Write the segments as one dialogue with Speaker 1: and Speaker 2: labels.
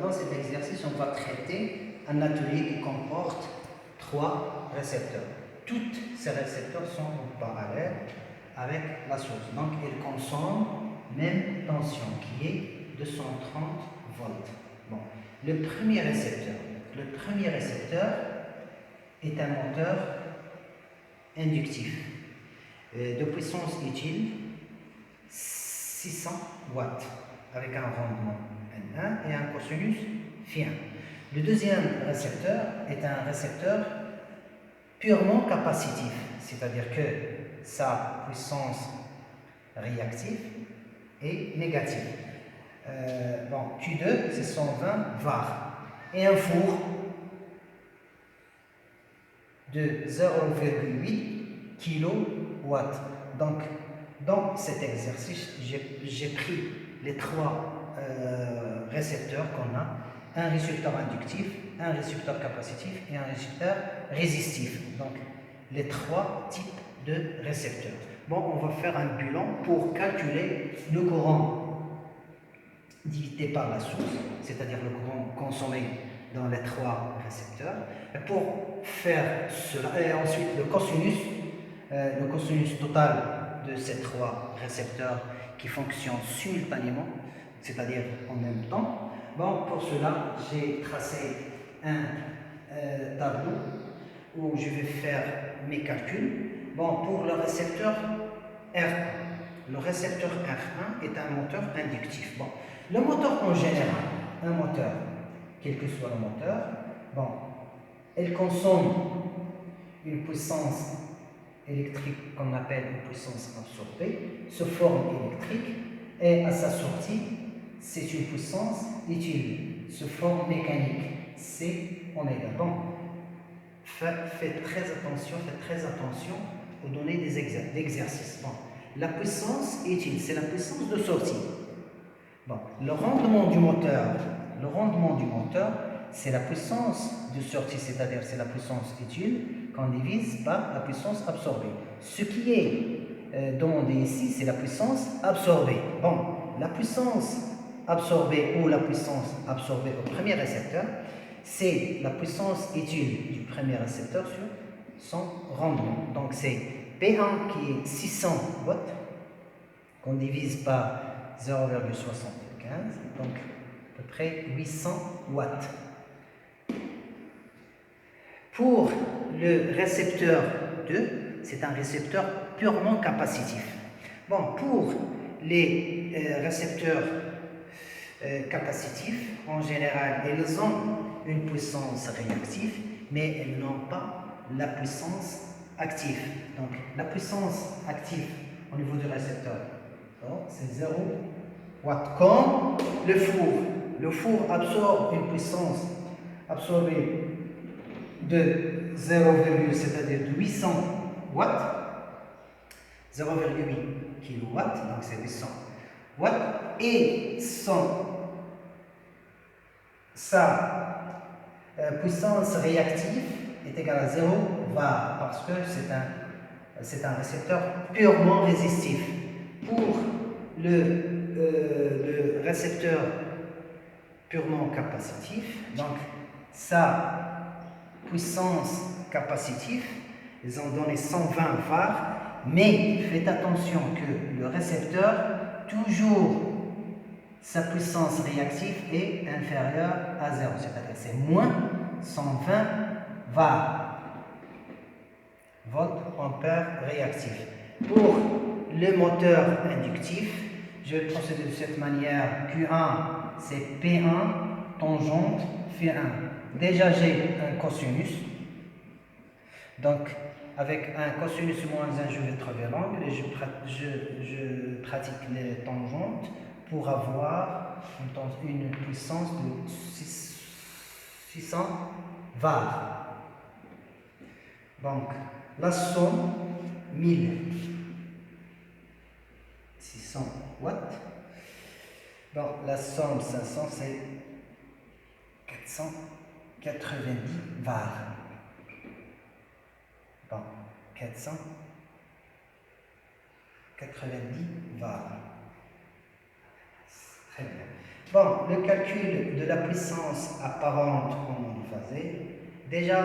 Speaker 1: dans cet exercice, on va traiter un atelier qui comporte 3 récepteurs. Tous ces récepteurs sont en parallèle avec la source. Donc, ils consomment même tension qui est 230 volts. Bon. Le premier récepteur est un moteur inductif de puissance utile 600 watts avec un rendement N1 et un cosinus φ1. Le deuxième récepteur est un récepteur purement capacitif, c'est-à-dire que sa puissance réactive est négative. Q2 c'est 120 var et un four de 0,8 kW. Donc, dans cet exercice, j'ai pris les 3 récepteurs qu'on a, un récepteur inductif, un récepteur capacitif et un récepteur résistif. Donc, les 3 types de récepteurs. Bon, on va faire un bilan pour calculer le courant divisé par la source, c'est-à-dire le courant consommé dans les 3 récepteurs. Et pour faire cela, et ensuite le cosinus total de ces 3 récepteurs qui fonctionnent simultanément, c'est-à-dire en même temps. Bon, pour cela, j'ai tracé un tableau où je vais faire mes calculs. Bon, pour le récepteur R1, le récepteur R1 est un moteur inductif. Bon, le moteur en général, un moteur, quel que soit le moteur, bon, elle consomme une puissance électrique qu'on appelle une puissance absorbée, sous forme électrique, et à sa sortie, c'est une puissance utile, sous forme mécanique, c'est oméga. Donc, faites très attention aux données des exercices. Bon, la puissance utile, c'est la puissance de sortie. Bon, le rendement du moteur, c'est la puissance de sortie, c'est-à-dire c'est la puissance utile qu'on divise par la puissance absorbée. Ce qui est demandé ici, c'est la puissance absorbée. Bon, la puissance absorbée ou la puissance absorbée au premier récepteur, c'est la puissance utile du premier récepteur sur son rendement. Donc c'est P1 qui est 600 watts, qu'on divise par 0,75, donc à peu près 800 watts. Pour le récepteur 2, c'est un récepteur purement capacitif. Bon, pour les récepteurs capacitifs, en général, ils ont une puissance réactive, mais ils n'ont pas la puissance active. Donc, la puissance active au niveau du récepteur, c'est 0 watts. Comme le four. Le four absorbe une puissance absorbée de 0, c'est-à-dire de 800 watts, 0,8 kW, donc c'est 800 watts, et sa puissance réactive est égale à 0 var, parce que c'est un récepteur purement résistif. Pour le récepteur purement capacitif, donc sa puissance capacitive, ils ont donné 120 var, mais faites attention que le récepteur, toujours sa puissance réactive est inférieure à 0, c'est-à-dire c'est moins 120 var, volt ampère réactif. Pour le moteur inductif, je vais procéder de cette manière. Q1, c'est P1 tangente φ1. Déjà, j'ai un cosinus. Donc, avec un cosinus moins 1, je vais trouver l'angle et je pratique les tangentes pour avoir une puissance de 600 var. Donc, la somme 1600 watts. Bon, la somme 500, c'est 490 var. Bon, 490 var. Très bien. Bon, le calcul de la puissance apparente, comme on le faisait, déjà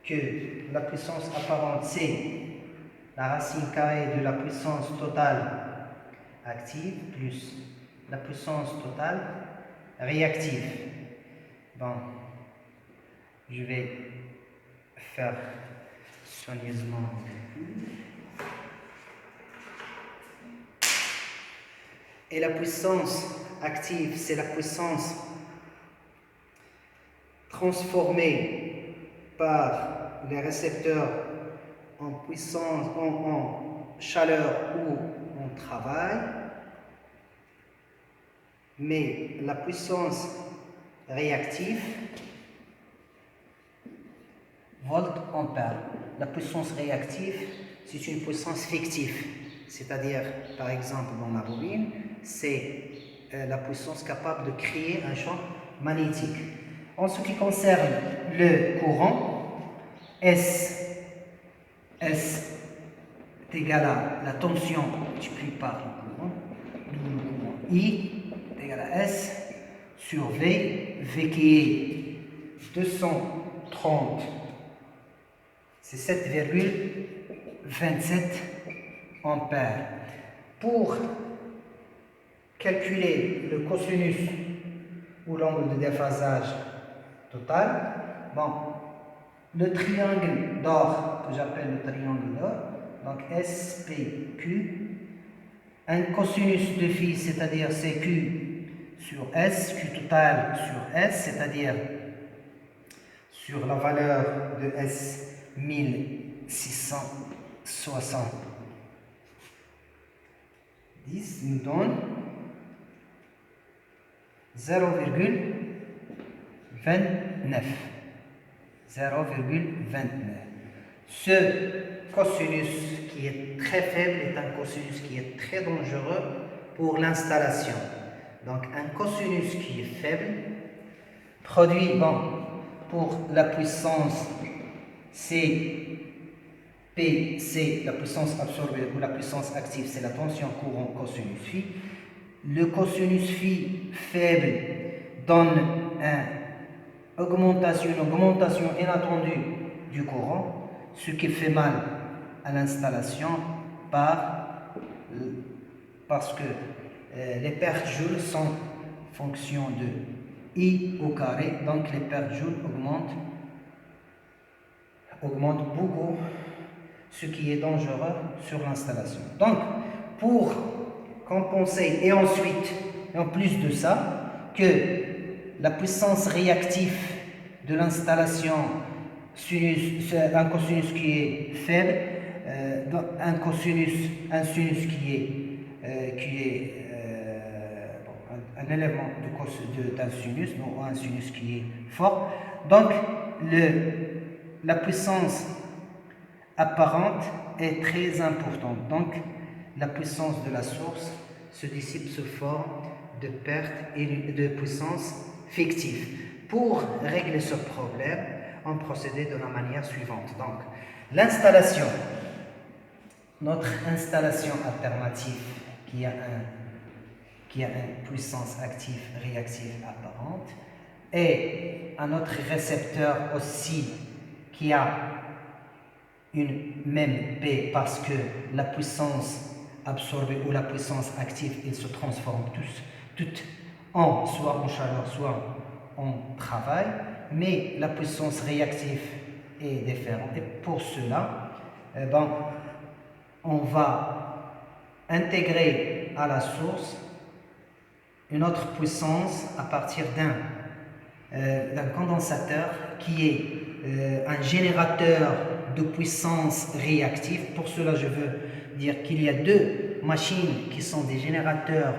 Speaker 1: que la puissance apparente, c'est la racine carrée de la puissance totale active plus la puissance totale réactive. Bon, je vais faire soigneusement. Et la puissance active, c'est la puissance transformée par les récepteurs en puissance, en chaleur ou en travail. Mais la puissance réactive, volt-ampère. La puissance réactive, c'est une puissance fictive. C'est-à-dire, par exemple, dans la bobine, c'est la puissance capable de créer un champ magnétique. En ce qui concerne le courant, S est égal à la tension multipliée par le courant, I est égal à S sur V, V qui est 230, c'est 7,27 ampères. Pour calculer le cosinus ou l'angle de déphasage total, bon, le triangle d'or, que j'appelle le triangle d'or, donc SPQ, un cosinus de phi, c'est-à-dire c'est Q sur S, Q total sur S, c'est-à-dire sur la valeur de S 1670 nous donne 0,29. Ce cosinus qui est très faible est un cosinus qui est très dangereux pour l'installation. Donc un cosinus qui est faible produit, bon, pour la puissance C, P, c'est la puissance absorbée ou la puissance active, c'est la tension courant cosinus phi. Le cosinus phi faible donne une augmentation inattendue du courant, ce qui fait mal à l'installation parce que les pertes joules sont fonction de I au carré, donc les pertes joules augmentent beaucoup, ce qui est dangereux sur l'installation. Donc, pour compenser, et ensuite, en plus de ça, que la puissance réactive de l'installation, un cosinus qui est faible, un sinus qui est un élément d'un sinus, non un sinus qui est fort. Donc, la puissance apparente est très importante. Donc, la puissance de la source se dissipe sous forme de perte et de puissance fictive. Pour régler ce problème, on procédait de la manière suivante. Donc, l'installation, notre installation alternative qui a une puissance active réactive apparente, et un autre récepteur aussi qui a une même P parce que la puissance absorbée ou la puissance active, ils se transforment toutes en soit en chaleur, soit en travail, mais la puissance réactive est différente. Et pour cela, on va intégrer à la source une autre puissance à partir d'un condensateur qui est un générateur de puissance réactive. Pour cela, je veux dire qu'il y a deux machines qui sont des générateurs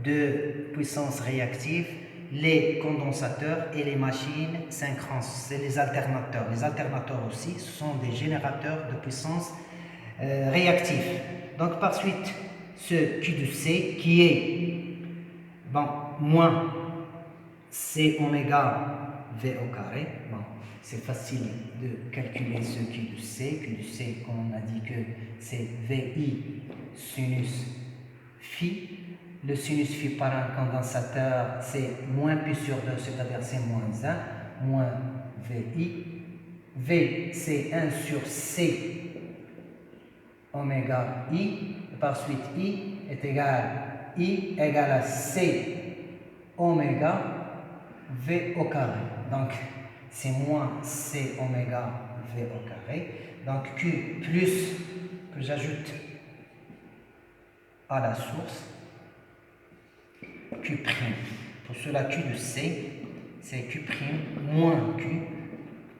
Speaker 1: de puissance réactive, les condensateurs et les machines synchrones, c'est les alternateurs. Les alternateurs aussi, ce sont des générateurs de puissance réactive. Donc, par suite, ce Q de C qui est moins C oméga V au carré. Bon, c'est facile de calculer ce Q de C. Q de C, comme on a dit que c'est VI sinus phi. Le sinus phi par un condensateur, c'est moins pi sur 2, c'est-à-dire c'est moins 1, moins VI. V, c'est 1 sur C oméga I. Par suite, I est égal à C oméga V au carré. Donc, c'est moins C oméga V au carré. Donc, Q plus, que j'ajoute à la source, Q'. Pour cela, Q de C, c'est Q' moins Q.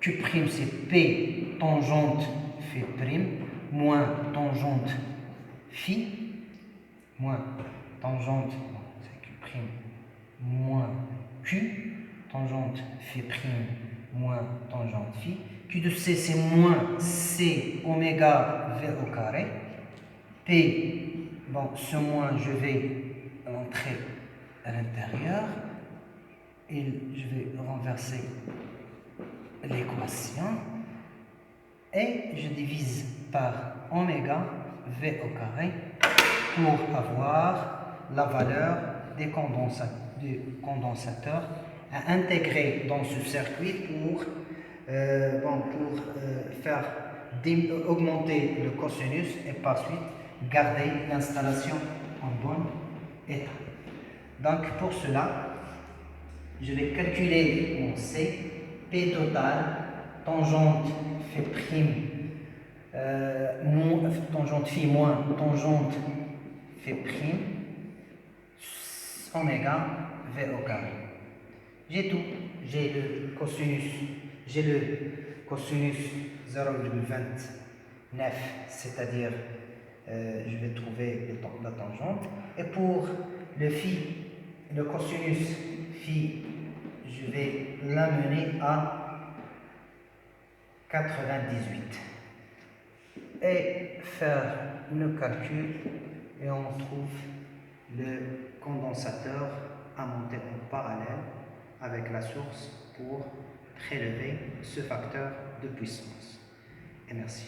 Speaker 1: Q' c'est P tangente phi prime moins tangente phi moins tangente, c'est Q' moins Q, tangente phi prime moins tangente phi. Q de C, c'est moins C oméga V au carré. P, bon, ce moins, je vais l'entrer à l'intérieur et je vais renverser l'équation et je divise par oméga V au carré pour avoir la valeur des condensateurs à intégrer dans ce circuit pour faire augmenter le cosinus et par suite garder l'installation en bon état. Donc pour cela, je vais calculer mon C, P total, tangente tangente phi moins tangente phi prime, oméga V au carré. J'ai tout, j'ai le cosinus 0,29, c'est-à-dire je vais trouver la tangente. Et pour le phi, le cosinus phi, je vais l'amener à 98 et faire le calcul et on trouve le condensateur à monter en parallèle avec la source pour prélever ce facteur de puissance. Et merci.